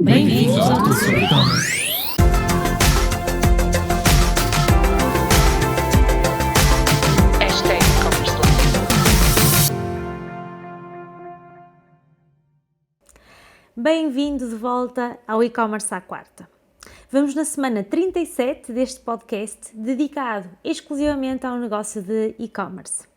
Bem-vindos ao Tudo sobre E-commerce. Bem-vindo de volta ao E-commerce à quarta. Vamos na semana 37 deste podcast dedicado exclusivamente ao negócio de e-commerce.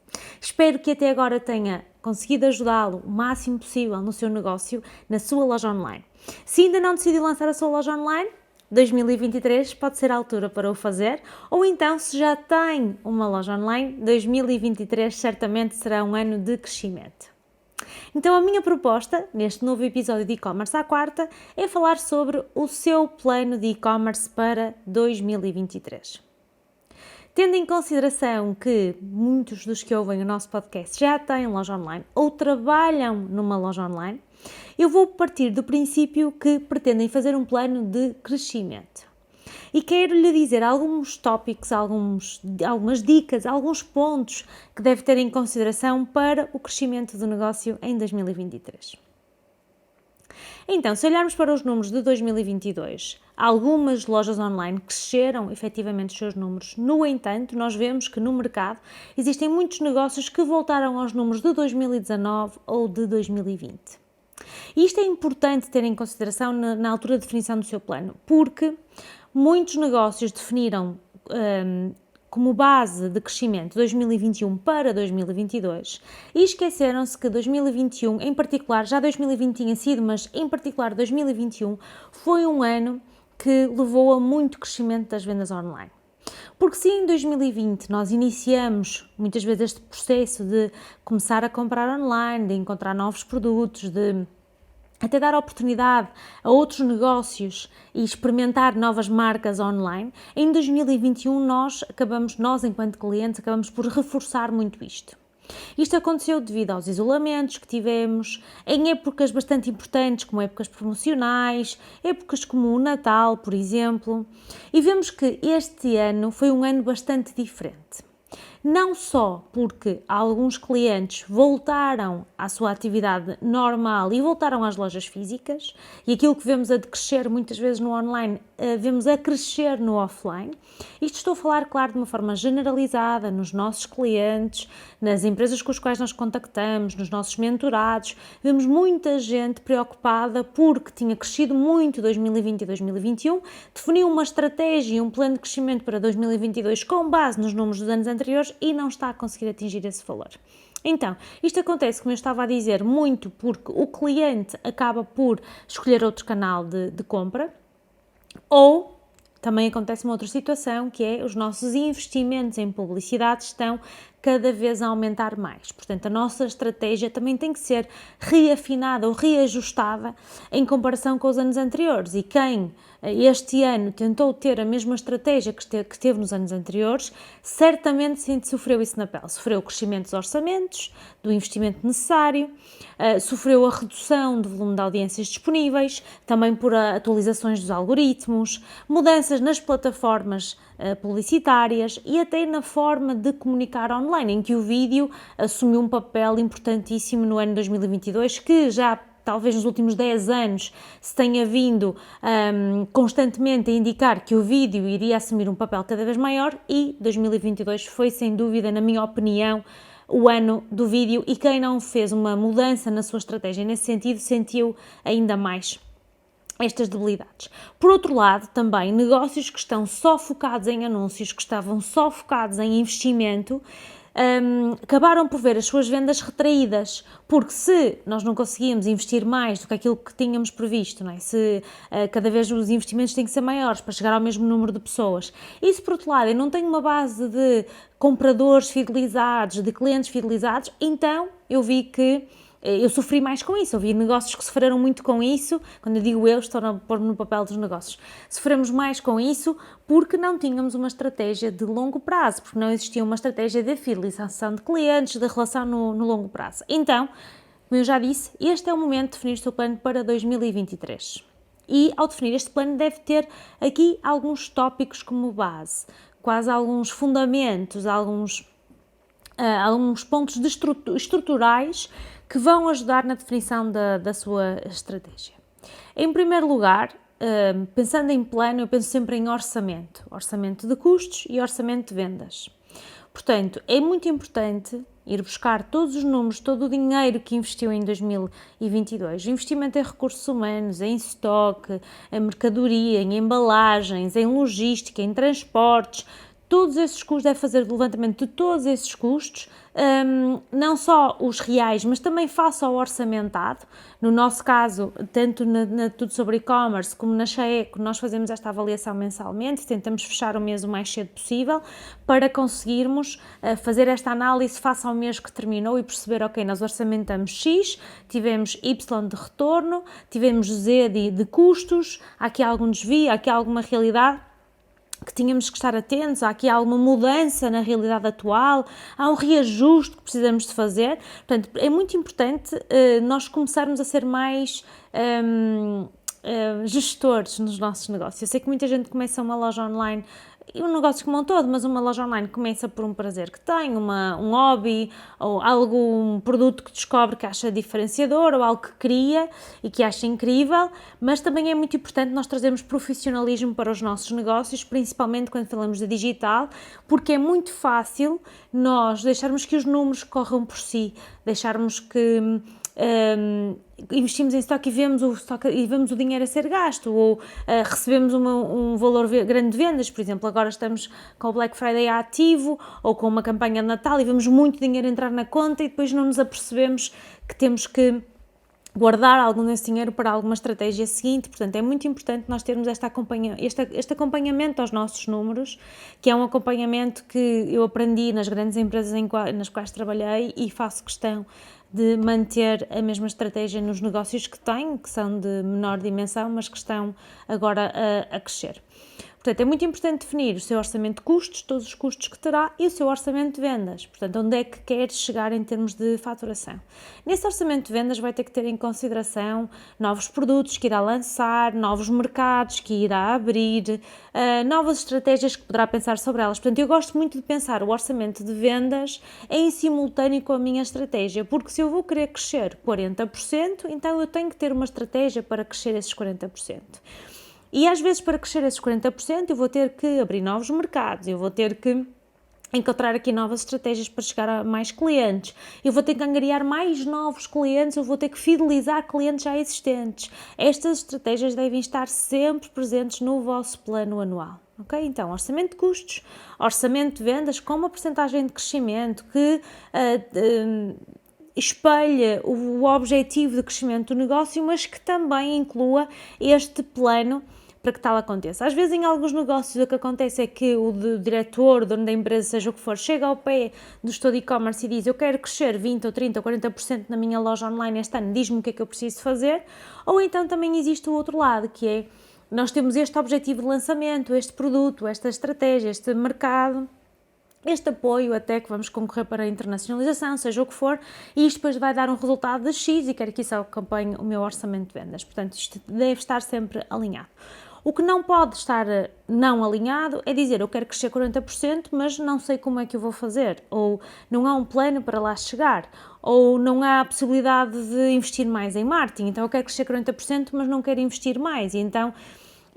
Espero que até agora tenha conseguido ajudá-lo o máximo possível no seu negócio, na sua loja online. Se ainda não decidiu lançar a sua loja online, 2023 pode ser a altura para o fazer, ou então, se já tem uma loja online, 2023 certamente será um ano de crescimento. Então a minha proposta, neste novo episódio de e-commerce à quarta, é falar sobre o seu plano de e-commerce para 2023. Tendo em consideração que muitos dos que ouvem o nosso podcast já têm loja online ou trabalham numa loja online, eu vou partir do princípio que pretendem fazer um plano de crescimento. E quero lhe dizer alguns tópicos, algumas dicas, alguns pontos que deve ter em consideração para o crescimento do negócio em 2023. Então, se olharmos para os números de 2022, algumas lojas online cresceram efetivamente os seus números. No entanto, nós vemos que no mercado existem muitos negócios que voltaram aos números de 2019 ou de 2020. E isto é importante ter em consideração na altura de definição do seu plano, porque muitos negócios definiram como base de crescimento 2021 para 2022 e esqueceram-se que 2021, em particular, já 2020 tinha sido, mas em particular 2021, foi um ano que levou a muito crescimento das vendas online. Porque se em 2020 nós iniciamos muitas vezes este processo de começar a comprar online, de encontrar novos produtos, de até dar oportunidade a outros negócios e experimentar novas marcas online, em 2021 nós enquanto clientes, acabamos por reforçar muito isto. Isto aconteceu devido aos isolamentos que tivemos, em épocas bastante importantes, como épocas promocionais, épocas como o Natal, por exemplo, e vemos que este ano foi um ano bastante diferente. Não só porque alguns clientes voltaram à sua atividade normal e voltaram às lojas físicas, e aquilo que vemos a decrescer muitas vezes no online, vemos a crescer no offline. Isto estou a falar, claro, de uma forma generalizada, nos nossos clientes, nas empresas com as quais nós contactamos, nos nossos mentorados. Vemos muita gente preocupada porque tinha crescido muito 2020 e 2021, definiu uma estratégia e um plano de crescimento para 2022 com base nos números dos anos anteriores e não está a conseguir atingir esse valor. Então, isto acontece, como eu estava a dizer, muito porque o cliente acaba por escolher outro canal de compra, ou também acontece uma outra situação, que é os nossos investimentos em publicidade estão cada vez a aumentar mais. Portanto, a nossa estratégia também tem que ser reafinada ou reajustada em comparação com os anos anteriores. E quem este ano tentou ter a mesma estratégia que teve nos anos anteriores, certamente sofreu isso na pele. Sofreu o crescimento dos orçamentos, do investimento necessário, sofreu a redução do volume de audiências disponíveis, também por atualizações dos algoritmos, mudanças nas plataformas publicitárias e até na forma de comunicar online, em que o vídeo assumiu um papel importantíssimo no ano 2022, que já talvez nos últimos 10 anos se tenha vindo constantemente a indicar que o vídeo iria assumir um papel cada vez maior, e 2022 foi sem dúvida, na minha opinião, o ano do vídeo, e quem não fez uma mudança na sua estratégia nesse sentido sentiu ainda mais estas debilidades. Por outro lado, também negócios que estão só focados em anúncios, que estavam só focados em investimento, acabaram por ver as suas vendas retraídas, porque se nós não conseguíamos investir mais do que aquilo que tínhamos previsto, não é? Se cada vez os investimentos têm que ser maiores para chegar ao mesmo número de pessoas, e se por outro lado eu não tenho uma base de compradores fidelizados, de clientes fidelizados, então eu vi que eu sofri mais com isso. Eu vi negócios que sofreram muito com isso. Quando eu digo estou a pôr-me no papel dos negócios. Sofremos mais com isso porque não tínhamos uma estratégia de longo prazo, porque não existia uma estratégia de fidelização de clientes, de relação no longo prazo. Então, como eu já disse, este é o momento de definir o seu plano para 2023. E ao definir este plano deve ter aqui alguns tópicos como base, quase alguns fundamentos, alguns pontos estruturais que vão ajudar na definição da sua estratégia. Em primeiro lugar, pensando em plano, eu penso sempre em orçamento de custos e orçamento de vendas. Portanto, é muito importante ir buscar todos os números, todo o dinheiro que investiu em 2022, investimento em recursos humanos, em estoque, em mercadoria, em embalagens, em logística, em transportes. Todos esses custos, deve fazer o levantamento de todos esses custos, não só os reais, mas também face ao orçamentado. No nosso caso, tanto na Tudo sobre E-Commerce como na Chaeco, nós fazemos esta avaliação mensalmente e tentamos fechar o mês o mais cedo possível para conseguirmos fazer esta análise face ao mês que terminou e perceber, ok, nós orçamentamos X, tivemos Y de retorno, tivemos Z de custos, há aqui algum desvio, há aqui alguma realidade que tínhamos que estar atentos, há aqui alguma mudança na realidade atual, há um reajuste que precisamos de fazer. Portanto, é muito importante nós começarmos a ser mais gestores nos nossos negócios. Eu sei que muita gente começa uma loja online, e um negócio como um todo, mas uma loja online começa por um prazer que tem, um hobby, ou algum produto que descobre que acha diferenciador, ou algo que cria e que acha incrível, mas também é muito importante nós trazermos profissionalismo para os nossos negócios, principalmente quando falamos de digital, porque é muito fácil nós deixarmos que os números corram por si, deixarmos que investimos em estoque e vemos o dinheiro a ser gasto, ou recebemos um valor grande de vendas, por exemplo, agora estamos com o Black Friday ativo, ou com uma campanha de Natal e vemos muito dinheiro entrar na conta e depois não nos apercebemos que temos que guardar algum desse dinheiro para alguma estratégia seguinte. Portanto, é muito importante nós termos este acompanhamento aos nossos números, que é um acompanhamento que eu aprendi nas grandes empresas nas quais trabalhei e faço questão de manter a mesma estratégia nos negócios que tenho, que são de menor dimensão, mas que estão agora a crescer. Portanto, é muito importante definir o seu orçamento de custos, todos os custos que terá, e o seu orçamento de vendas. Portanto, onde é que quer chegar em termos de faturação. Nesse orçamento de vendas vai ter que ter em consideração novos produtos que irá lançar, novos mercados que irá abrir, novas estratégias que poderá pensar sobre elas. Portanto, eu gosto muito de pensar o orçamento de vendas em simultâneo com a minha estratégia, porque se eu vou querer crescer 40%, então eu tenho que ter uma estratégia para crescer esses 40%. E às vezes para crescer esses 40% eu vou ter que abrir novos mercados, eu vou ter que encontrar aqui novas estratégias para chegar a mais clientes, eu vou ter que angariar mais novos clientes, eu vou ter que fidelizar clientes já existentes. Estas estratégias devem estar sempre presentes no vosso plano anual. Ok? Então, orçamento de custos, orçamento de vendas com uma percentagem de crescimento que espelha o objetivo de crescimento do negócio, mas que também inclua este plano para que tal aconteça. Às vezes em alguns negócios o que acontece é que o diretor, o dono da empresa, seja o que for, chega ao pé do gestor de e-commerce e diz: eu quero crescer 20 ou 30 ou 40% na minha loja online este ano, diz-me o que é que eu preciso fazer. Ou então também existe o outro lado, que é, nós temos este objetivo de lançamento, este produto, esta estratégia, este mercado, este apoio até que vamos concorrer para a internacionalização, seja o que for, e isto depois vai dar um resultado de X e quero que isso acompanhe o meu orçamento de vendas. Portanto, isto deve estar sempre alinhado. O que não pode estar não alinhado é dizer: eu quero crescer 40%, mas não sei como é que eu vou fazer, ou não há um plano para lá chegar, ou não há a possibilidade de investir mais em marketing, então eu quero crescer 40%, mas não quero investir mais, e então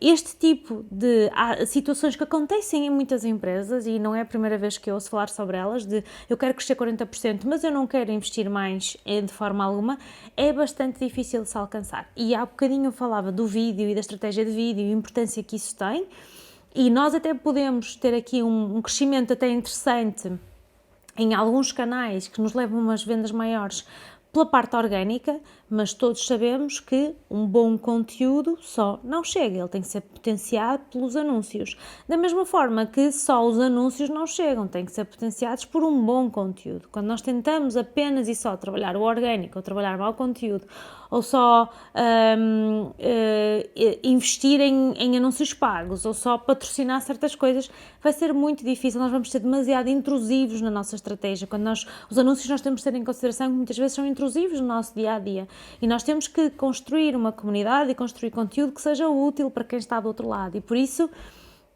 este tipo de situações que acontecem em muitas empresas, e não é a primeira vez que eu ouço falar sobre elas, de eu quero crescer 40%, mas eu não quero investir mais de forma alguma, é bastante difícil de se alcançar. E há bocadinho eu falava do vídeo e da estratégia de vídeo e a importância que isso tem, e nós até podemos ter aqui um crescimento até interessante em alguns canais que nos levam a umas vendas maiores pela parte orgânica, mas todos sabemos que um bom conteúdo só não chega, ele tem que ser potenciado pelos anúncios. Da mesma forma que só os anúncios não chegam, têm que ser potenciados por um bom conteúdo. Quando nós tentamos apenas e só trabalhar o orgânico, ou trabalhar mau conteúdo, ou só investir em anúncios pagos, ou só patrocinar certas coisas, vai ser muito difícil, nós vamos ser demasiado intrusivos na nossa estratégia. Quando os anúncios nós temos que ter em consideração que muitas vezes são intrusivos no nosso dia-a-dia, e nós temos que construir uma comunidade e construir conteúdo que seja útil para quem está do outro lado, e por isso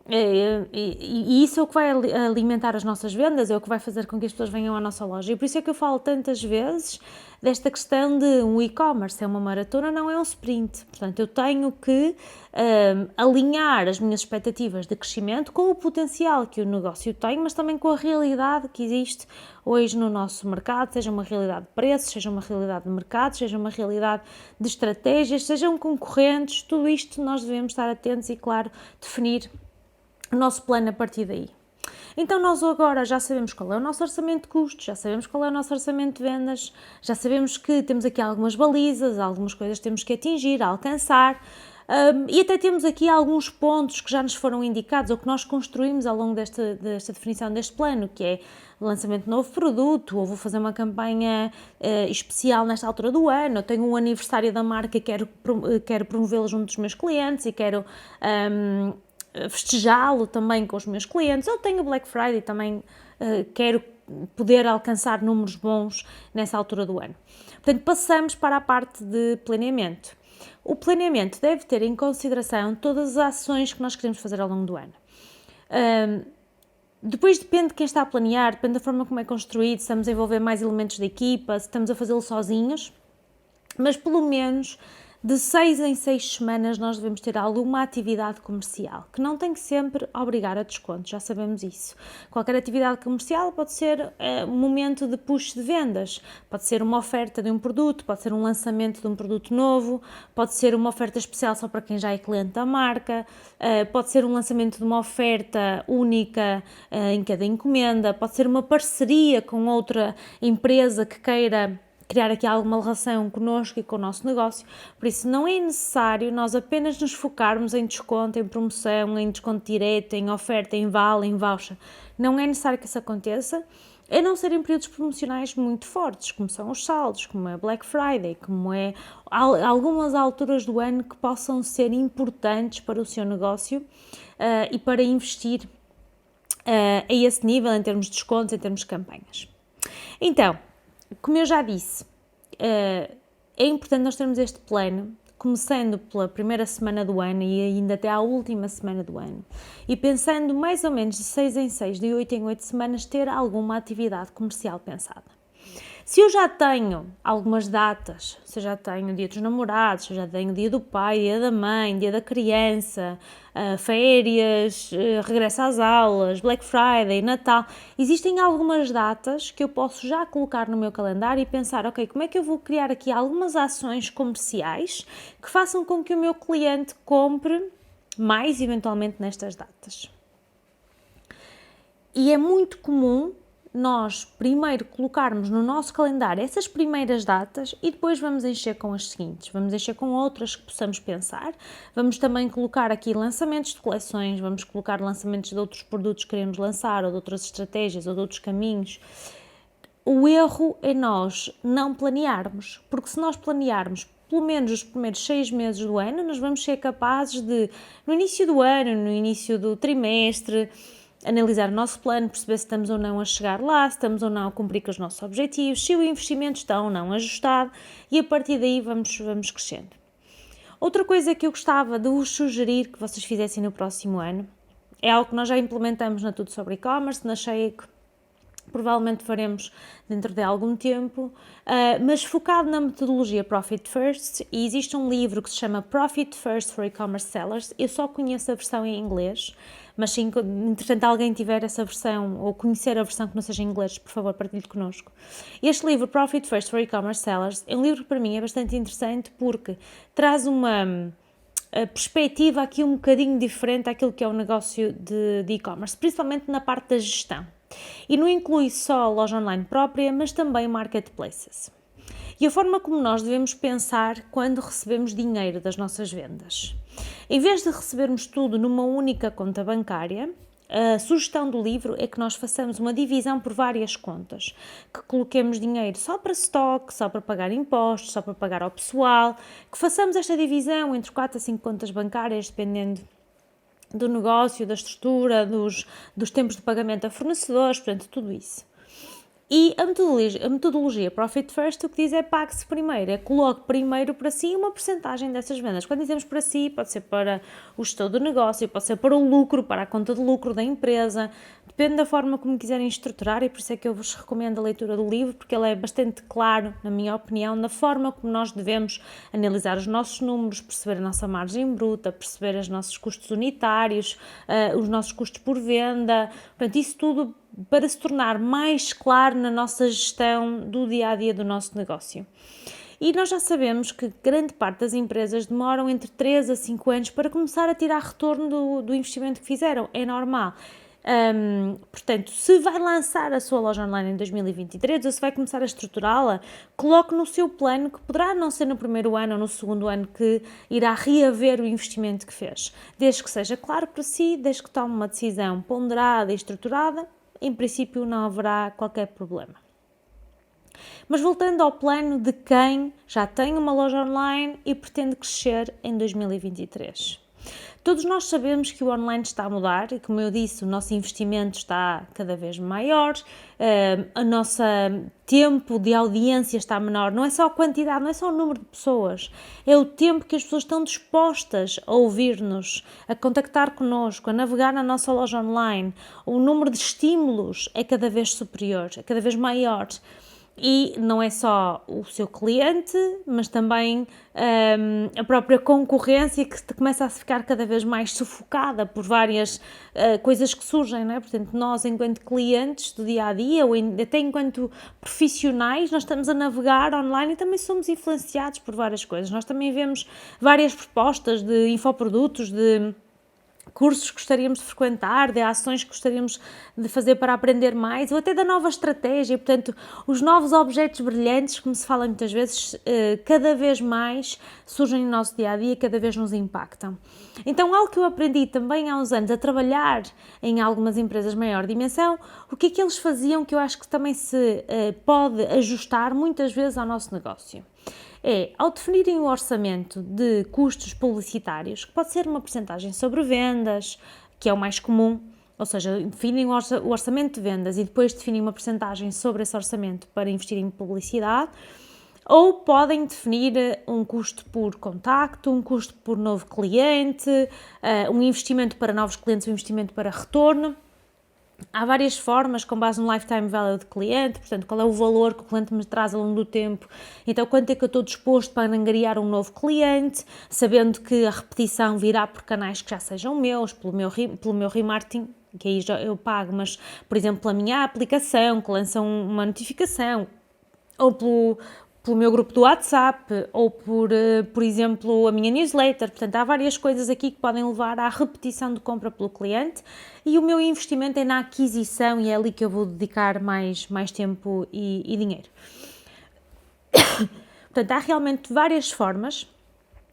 E isso é o que vai alimentar as nossas vendas, é o que vai fazer com que as pessoas venham à nossa loja. E por isso é que eu falo tantas vezes desta questão de um e-commerce é uma maratona, não é um sprint. Portanto, eu tenho que alinhar as minhas expectativas de crescimento com o potencial que o negócio tem, mas também com a realidade que existe hoje no nosso mercado, seja uma realidade de preços, seja uma realidade de mercado, seja uma realidade de estratégias, sejam concorrentes, tudo isto nós devemos estar atentos e, claro, definir o nosso plano a partir daí. Então nós agora já sabemos qual é o nosso orçamento de custos, já sabemos qual é o nosso orçamento de vendas, já sabemos que temos aqui algumas balizas, algumas coisas que temos que atingir, alcançar, e até temos aqui alguns pontos que já nos foram indicados ou que nós construímos ao longo desta definição deste plano, que é o lançamento de novo produto, ou vou fazer uma campanha especial nesta altura do ano, eu tenho um aniversário da marca e quero promovê-lo junto dos meus clientes e quero festejá-lo também com os meus clientes. Eu tenho Black Friday, também quero poder alcançar números bons nessa altura do ano. Portanto, passamos para a parte de planeamento. O planeamento deve ter em consideração todas as ações que nós queremos fazer ao longo do ano. Depois depende de quem está a planear, depende da forma como é construído, se estamos a envolver mais elementos da equipa, se estamos a fazê-lo sozinhos, mas pelo menos de 6 em 6 semanas nós devemos ter alguma atividade comercial, que não tem que sempre obrigar a desconto, já sabemos isso. Qualquer atividade comercial pode ser um momento de push de vendas, pode ser uma oferta de um produto, pode ser um lançamento de um produto novo, pode ser uma oferta especial só para quem já é cliente da marca, pode ser um lançamento de uma oferta única em cada encomenda, pode ser uma parceria com outra empresa que queira criar aqui alguma relação connosco e com o nosso negócio. Por isso não é necessário nós apenas nos focarmos em desconto, em promoção, em desconto direto, em oferta, em vale, em voucher. Não é necessário que isso aconteça, a não ser em períodos promocionais muito fortes, como são os saldos, como é Black Friday, como é algumas alturas do ano que possam ser importantes para o seu negócio e para investir a esse nível em termos de descontos, em termos de campanhas. Então, como eu já disse, é importante nós termos este plano, começando pela primeira semana do ano e ainda até à última semana do ano, e pensando mais ou menos de 6 em 6, de 8 em 8 semanas, ter alguma atividade comercial pensada. Se eu já tenho algumas datas, se eu já tenho o dia dos namorados, se eu já tenho o dia do pai, dia da mãe, dia da criança, férias, regresso às aulas, Black Friday, Natal, existem algumas datas que eu posso já colocar no meu calendário e pensar, ok, como é que eu vou criar aqui algumas ações comerciais que façam com que o meu cliente compre mais eventualmente nestas datas. E é muito comum nós primeiro colocarmos no nosso calendário essas primeiras datas e depois vamos encher com as seguintes, vamos encher com outras que possamos pensar, vamos também colocar aqui lançamentos de coleções, vamos colocar lançamentos de outros produtos que queremos lançar ou de outras estratégias ou de outros caminhos. O erro é nós não planearmos, porque se nós planearmos pelo menos os primeiros 6 meses do ano, nós vamos ser capazes de, no início do ano, no início do trimestre, analisar o nosso plano, perceber se estamos ou não a chegar lá, se estamos ou não a cumprir com os nossos objetivos, se o investimento está ou não ajustado e a partir daí vamos crescendo. Outra coisa que eu gostava de vos sugerir que vocês fizessem no próximo ano é algo que nós já implementamos na Tudo Sobre E-Commerce, na Shake, provavelmente faremos dentro de algum tempo, mas focado na metodologia Profit First, e existe um livro que se chama Profit First for E-Commerce Sellers, eu só conheço a versão em inglês, mas se entretanto alguém tiver essa versão ou conhecer a versão que não seja em inglês, por favor partilhe connosco. Este livro, Profit First for E-Commerce Sellers, é um livro que para mim é bastante interessante porque traz uma perspectiva aqui um bocadinho diferente daquilo que é o negócio de e-commerce, principalmente na parte da gestão. E não inclui só a loja online própria, mas também marketplaces. E a forma como nós devemos pensar quando recebemos dinheiro das nossas vendas. Em vez de recebermos tudo numa única conta bancária, a sugestão do livro é que nós façamos uma divisão por várias contas, que coloquemos dinheiro só para stock, só para pagar impostos, só para pagar ao pessoal, que façamos esta divisão entre 4 a 5 contas bancárias, dependendo do negócio, da estrutura, dos tempos de pagamento a fornecedores, portanto, tudo isso. E a metodologia Profit First o que diz é pague-se primeiro, coloque primeiro para si uma porcentagem dessas vendas. Quando dizemos para si, pode ser para o gestor do negócio, pode ser para o lucro, para a conta de lucro da empresa, depende da forma como quiserem estruturar, e por isso é que eu vos recomendo a leitura do livro, porque ele é bastante claro, na minha opinião, na forma como nós devemos analisar os nossos números, perceber a nossa margem bruta, perceber os nossos custos unitários, os nossos custos por venda, portanto, isso tudo para se tornar mais claro na nossa gestão do dia-a-dia do nosso negócio. E nós já sabemos que grande parte das empresas demoram entre 3 a 5 anos para começar a tirar retorno do investimento que fizeram, é normal. Portanto, se vai lançar a sua loja online em 2023 ou se vai começar a estruturá-la, coloque no seu plano que poderá não ser no primeiro ano ou no segundo ano que irá reaver o investimento que fez. Desde que seja claro para si, desde que tome uma decisão ponderada e estruturada, em princípio não haverá qualquer problema. Mas voltando ao plano de quem já tem uma loja online e pretende crescer em 2023. Todos nós sabemos que o online está a mudar e, como eu disse, o nosso investimento está cada vez maior, o nosso tempo de audiência está menor, não é só a quantidade, não é só o número de pessoas, é o tempo que as pessoas estão dispostas a ouvir-nos, a contactar connosco, a navegar na nossa loja online. O número de estímulos é cada vez superior, é cada vez maior. E não é só o seu cliente, mas também a própria concorrência que começa a ficar cada vez mais sufocada por várias coisas que surgem, não é? Portanto, nós enquanto clientes do dia-a-dia, ou até enquanto profissionais, nós estamos a navegar online e também somos influenciados por várias coisas. Nós também vemos várias propostas de infoprodutos, de cursos que gostaríamos de frequentar, de ações que gostaríamos de fazer para aprender mais, ou até da nova estratégia. Portanto, os novos objetos brilhantes, como se fala muitas vezes, cada vez mais surgem no nosso dia-a-dia e cada vez nos impactam. Então, algo que eu aprendi também há uns anos a trabalhar em algumas empresas de maior dimensão, o que é que eles faziam que eu acho que também se pode ajustar muitas vezes ao nosso negócio. Ao definirem o orçamento de custos publicitários, que pode ser uma porcentagem sobre vendas, que é o mais comum, ou seja, definem o orçamento de vendas e depois definem uma porcentagem sobre esse orçamento para investir em publicidade, ou podem definir um custo por contacto, um custo por novo cliente, um investimento para novos clientes, um investimento para retorno. Há várias formas, com base no lifetime value do cliente, portanto, qual é o valor que o cliente me traz ao longo do tempo, então quanto é que eu estou disposto para angariar um novo cliente, sabendo que a repetição virá por canais que já sejam meus, pelo meu remarketing, que aí já eu pago, mas, por exemplo, pela minha aplicação, que lança uma notificação, ou pelo meu grupo do WhatsApp, ou por exemplo, a minha newsletter. Portanto, há várias coisas aqui que podem levar à repetição de compra pelo cliente, e o meu investimento é na aquisição e é ali que eu vou dedicar mais tempo e dinheiro. Portanto, há realmente várias formas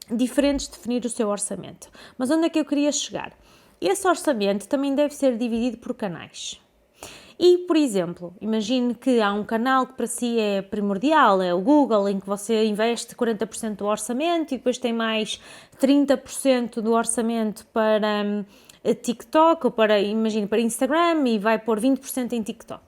diferentes de definir o seu orçamento. Mas onde é que eu queria chegar? Esse orçamento também deve ser dividido por canais. E, por exemplo, imagine que há um canal que para si é primordial, é o Google, em que você investe 40% do orçamento e depois tem mais 30% do orçamento para TikTok ou para Instagram e vai pôr 20% em TikTok.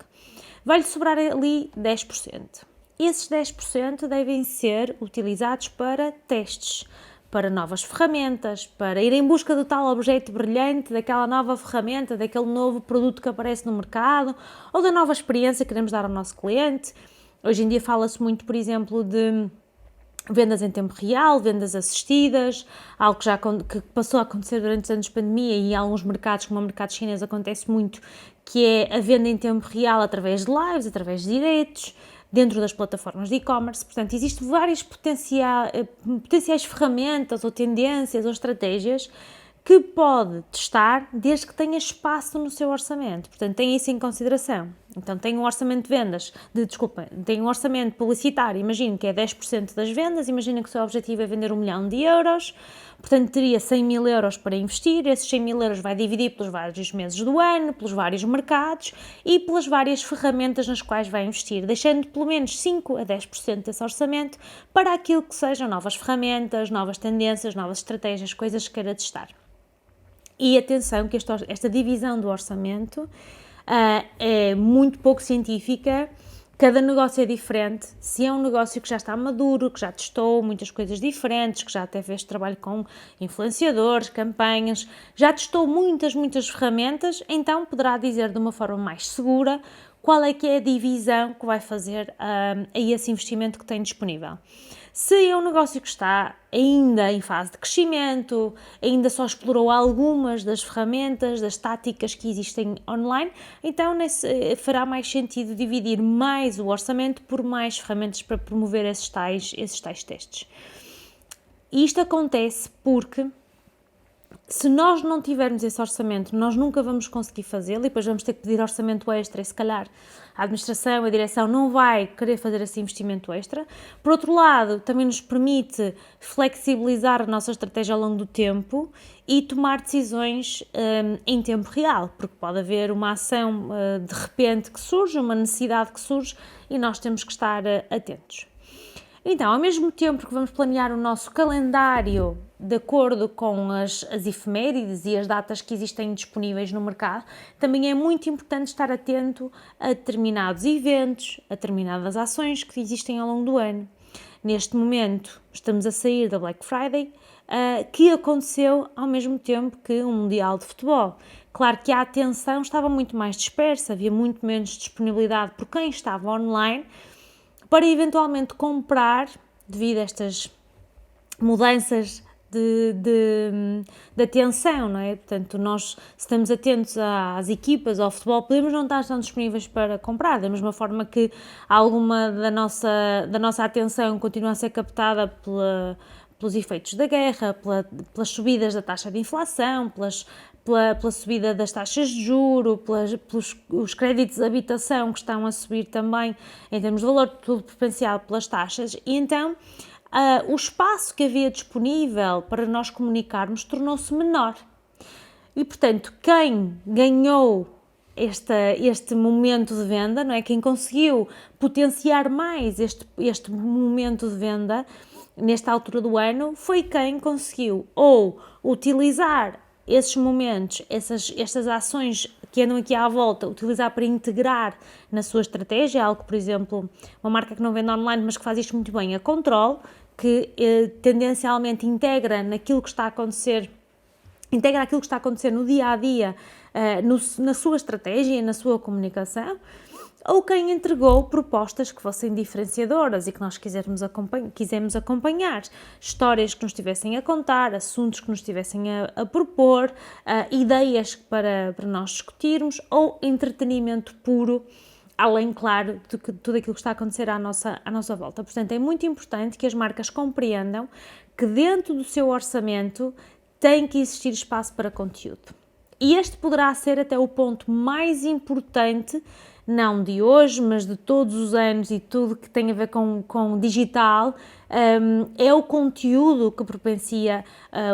Vai-lhe sobrar ali 10%. Esses 10% devem ser utilizados para testes, para novas ferramentas, para ir em busca do tal objeto brilhante, daquela nova ferramenta, daquele novo produto que aparece no mercado, ou da nova experiência que queremos dar ao nosso cliente. Hoje em dia fala-se muito, por exemplo, de vendas em tempo real, vendas assistidas, algo que passou a acontecer durante os anos de pandemia, e em alguns mercados, como o mercado chinês, acontece muito, que é a venda em tempo real através de lives, através de diretos, dentro das plataformas de e-commerce. Portanto, existem várias potenciais ferramentas ou tendências ou estratégias que pode testar desde que tenha espaço no seu orçamento. Portanto, tenha isso em consideração. Então, tem um orçamento de vendas, tem um orçamento publicitário, imagino que é 10% das vendas, imagina que o seu objetivo é vender 1 milhão de euros, portanto, teria 100 mil euros para investir, esses 100 mil euros vai dividir pelos vários meses do ano, pelos vários mercados e pelas várias ferramentas nas quais vai investir, deixando pelo menos 5 a 10% desse orçamento para aquilo que sejam novas ferramentas, novas tendências, novas estratégias, coisas que queira testar. E atenção que esta divisão do orçamento é muito pouco científica Cada negócio é diferente. Se é um negócio que já está maduro, que já testou muitas coisas diferentes, que já até fez trabalho com influenciadores, campanhas, já testou muitas ferramentas, então poderá dizer de uma forma mais segura qual é que é a divisão que vai fazer a esse investimento que tem disponível. Se é um negócio que está ainda em fase de crescimento, ainda só explorou algumas das ferramentas, das táticas que existem online, então fará mais sentido dividir mais o orçamento por mais ferramentas para promover esses tais testes. E isto acontece porque se nós não tivermos esse orçamento, nós nunca vamos conseguir fazê-lo e depois vamos ter que pedir orçamento extra e se calhar a administração, a direção não vai querer fazer esse investimento extra. Por outro lado, também nos permite flexibilizar a nossa estratégia ao longo do tempo e tomar decisões em tempo real, porque pode haver uma ação de repente que surge, uma necessidade que surge e nós temos que estar atentos. Então, ao mesmo tempo que vamos planear o nosso calendário de acordo com as efemérides e as datas que existem disponíveis no mercado, também é muito importante estar atento a determinados eventos, a determinadas ações que existem ao longo do ano. Neste momento, estamos a sair da Black Friday, que aconteceu ao mesmo tempo que um Mundial de Futebol. Claro que a atenção estava muito mais dispersa, havia muito menos disponibilidade por quem estava online, para eventualmente comprar, devido a estas mudanças de atenção, não é? Portanto, nós, se estamos atentos às equipas, ao futebol, podemos não estar tão disponíveis para comprar, da mesma forma que alguma da nossa atenção continua a ser captada pelos efeitos da guerra, pelas subidas da taxa de inflação, pela subida das taxas de juro, pelos créditos de habitação que estão a subir também em termos de valor, tudo potencial pelas taxas, e então o espaço que havia disponível para nós comunicarmos tornou-se menor. E, portanto, quem ganhou este momento de venda, não é? Quem conseguiu potenciar mais este momento de venda nesta altura do ano foi quem conseguiu ou utilizar esses momentos, estas ações que andam aqui à volta, utilizar para integrar na sua estratégia, algo, por exemplo, uma marca que não vende online, mas que faz isto muito bem, a Control, que tendencialmente integra aquilo que está a acontecer no dia-a-dia, na sua estratégia e na sua comunicação, ou quem entregou propostas que fossem diferenciadoras e que nós quisemos acompanhar, histórias que nos estivessem a contar, assuntos que nos estivessem a propor, ideias para nós discutirmos, ou entretenimento puro, além, claro, de tudo aquilo que está a acontecer à nossa volta. Portanto, é muito importante que as marcas compreendam que dentro do seu orçamento tem que existir espaço para conteúdo. E este poderá ser até o ponto mais importante, não de hoje, mas de todos os anos e tudo que tem a ver com digital, é o conteúdo que propicia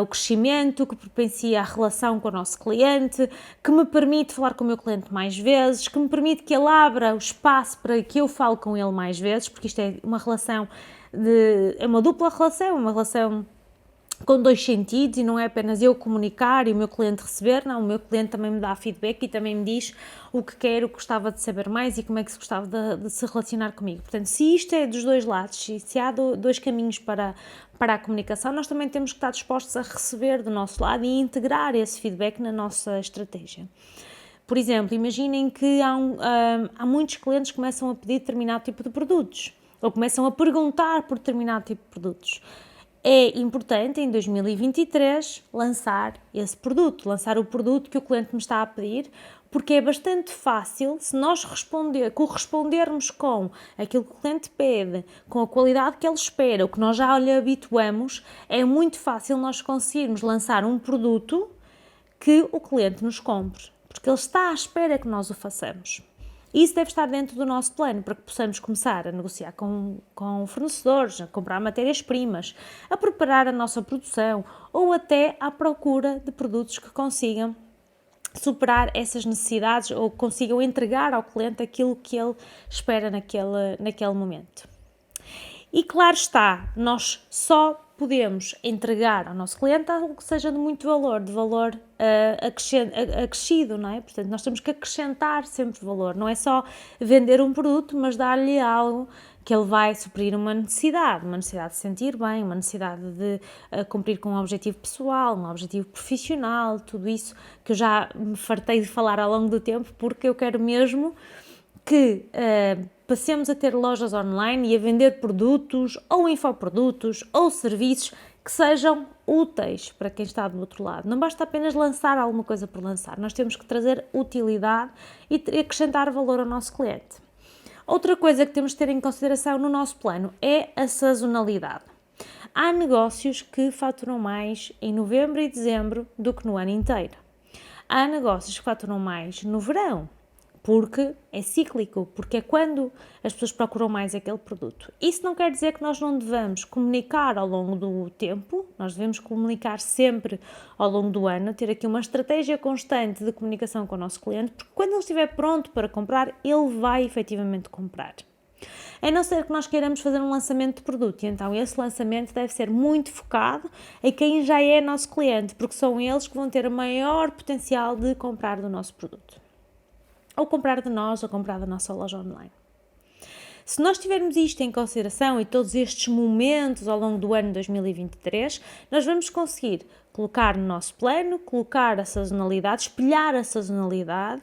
o crescimento, que propicia a relação com o nosso cliente, que me permite falar com o meu cliente mais vezes, que me permite que ele abra o espaço para que eu fale com ele mais vezes, porque isto é uma relação é uma dupla relação, uma relação com dois sentidos e não é apenas eu comunicar e o meu cliente receber, não, o meu cliente também me dá feedback e também me diz o que quer, o que gostava de saber mais e como é que se gostava de se relacionar comigo. Portanto, se isto é dos dois lados, se há dois caminhos para a comunicação, nós também temos que estar dispostos a receber do nosso lado e integrar esse feedback na nossa estratégia. Por exemplo, imaginem que há muitos clientes que começam a pedir determinado tipo de produtos ou começam a perguntar por determinado tipo de produtos. É importante, em 2023, lançar esse produto, lançar o produto que o cliente me está a pedir, porque é bastante fácil, se nós correspondermos com aquilo que o cliente pede, com a qualidade que ele espera, o que nós já lhe habituamos, é muito fácil nós conseguirmos lançar um produto que o cliente nos compre, porque ele está à espera que nós o façamos. Isso deve estar dentro do nosso plano, para que possamos começar a negociar com fornecedores, a comprar matérias-primas, a preparar a nossa produção ou até à procura de produtos que consigam superar essas necessidades ou consigam entregar ao cliente aquilo que ele espera naquele momento. E claro está, nós só podemos entregar ao nosso cliente algo que seja de muito valor, de valor acrescido, não é? Portanto, nós temos que acrescentar sempre valor, não é só vender um produto, mas dar-lhe algo que ele vai suprir uma necessidade de se sentir bem, uma necessidade de cumprir com um objetivo pessoal, um objetivo profissional, tudo isso que eu já me fartei de falar ao longo do tempo, porque eu quero mesmo que passemos a ter lojas online e a vender produtos, ou infoprodutos, ou serviços que sejam úteis para quem está do outro lado. Não basta apenas lançar alguma coisa por lançar, nós temos que trazer utilidade e acrescentar valor ao nosso cliente. Outra coisa que temos de ter em consideração no nosso plano é a sazonalidade. Há negócios que faturam mais em novembro e dezembro do que no ano inteiro. Há negócios que faturam mais no verão, porque é cíclico, porque é quando as pessoas procuram mais aquele produto. Isso não quer dizer que nós não devamos comunicar ao longo do tempo, nós devemos comunicar sempre ao longo do ano, ter aqui uma estratégia constante de comunicação com o nosso cliente, porque quando ele estiver pronto para comprar, ele vai efetivamente comprar. A não ser que nós queiramos fazer um lançamento de produto, e então esse lançamento deve ser muito focado em quem já é nosso cliente, porque são eles que vão ter o maior potencial de comprar do nosso produto. Ou comprar de nós, ou comprar da nossa loja online. Se nós tivermos isto em consideração e todos estes momentos ao longo do ano 2023, nós vamos conseguir colocar no nosso plano, colocar a sazonalidade, espelhar a sazonalidade,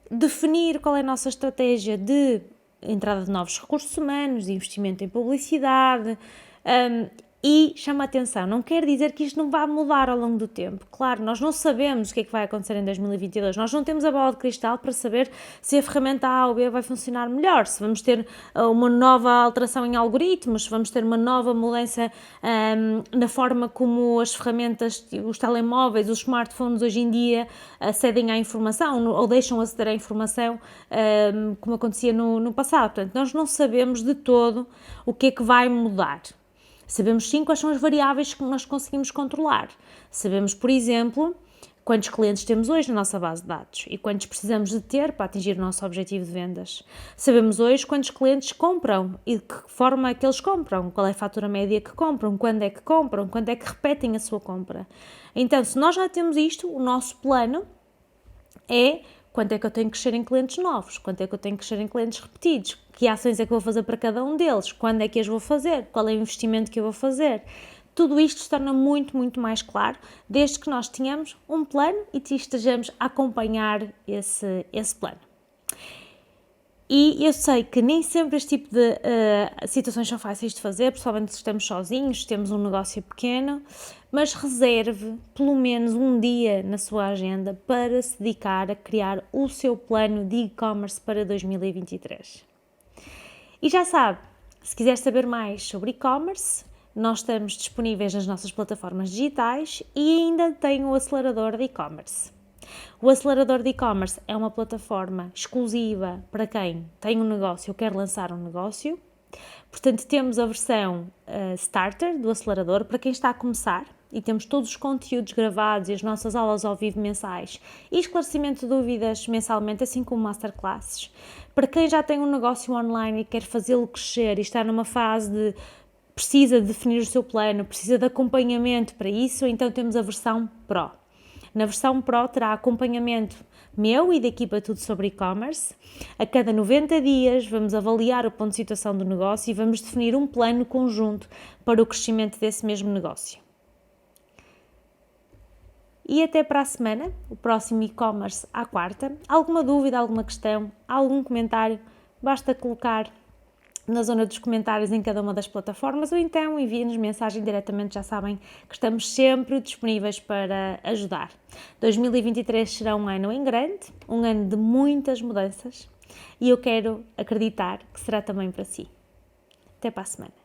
definir qual é a nossa estratégia de entrada de novos recursos humanos, de investimento em publicidade, e chama a atenção, não quer dizer que isto não vá mudar ao longo do tempo. Claro, nós não sabemos o que é que vai acontecer em 2022, nós não temos a bola de cristal para saber se a ferramenta A ou B vai funcionar melhor, se vamos ter uma nova alteração em algoritmos, se vamos ter uma nova mudança na forma como as ferramentas, os telemóveis, os smartphones hoje em dia acedem à informação ou deixam aceder à informação como acontecia no passado. Portanto, nós não sabemos de todo o que é que vai mudar. Sabemos sim quais são as variáveis que nós conseguimos controlar. Sabemos, por exemplo, quantos clientes temos hoje na nossa base de dados e quantos precisamos de ter para atingir o nosso objetivo de vendas. Sabemos hoje quantos clientes compram e de que forma é que eles compram, qual é a fatura média que compram, quando é que repetem a sua compra. Então, se nós já temos isto, o nosso plano é quanto é que eu tenho que crescer em clientes novos, quanto é que eu tenho que crescer em clientes repetidos, que ações é que eu vou fazer para cada um deles, quando é que as vou fazer, qual é o investimento que eu vou fazer. Tudo isto se torna muito, muito mais claro, desde que nós tenhamos um plano e estejamos a acompanhar esse plano. E eu sei que nem sempre este tipo de situações são fáceis de fazer, principalmente se estamos sozinhos, temos um negócio pequeno, mas reserve pelo menos um dia na sua agenda para se dedicar a criar o seu plano de e-commerce para 2023. E já sabe, se quiser saber mais sobre e-commerce, nós estamos disponíveis nas nossas plataformas digitais e ainda tem o acelerador de e-commerce. O acelerador de e-commerce é uma plataforma exclusiva para quem tem um negócio ou quer lançar um negócio. Portanto, temos a versão starter do acelerador para quem está a começar e temos todos os conteúdos gravados e as nossas aulas ao vivo mensais e esclarecimento de dúvidas mensalmente, assim como masterclasses. Para quem já tem um negócio online e quer fazê-lo crescer e está numa fase de precisa de definir o seu plano, precisa de acompanhamento para isso, então temos a versão Pro. Na versão Pro terá acompanhamento meu e da equipa Tudo Sobre E-Commerce. A cada 90 dias vamos avaliar o ponto de situação do negócio e vamos definir um plano conjunto para o crescimento desse mesmo negócio. E até para a semana, o próximo e-commerce à quarta. Alguma dúvida, alguma questão, algum comentário, basta colocar na zona dos comentários em cada uma das plataformas ou então enviem-nos mensagem diretamente, já sabem que estamos sempre disponíveis para ajudar. 2023 será um ano em grande, um ano de muitas mudanças e eu quero acreditar que será também para si. Até para a semana.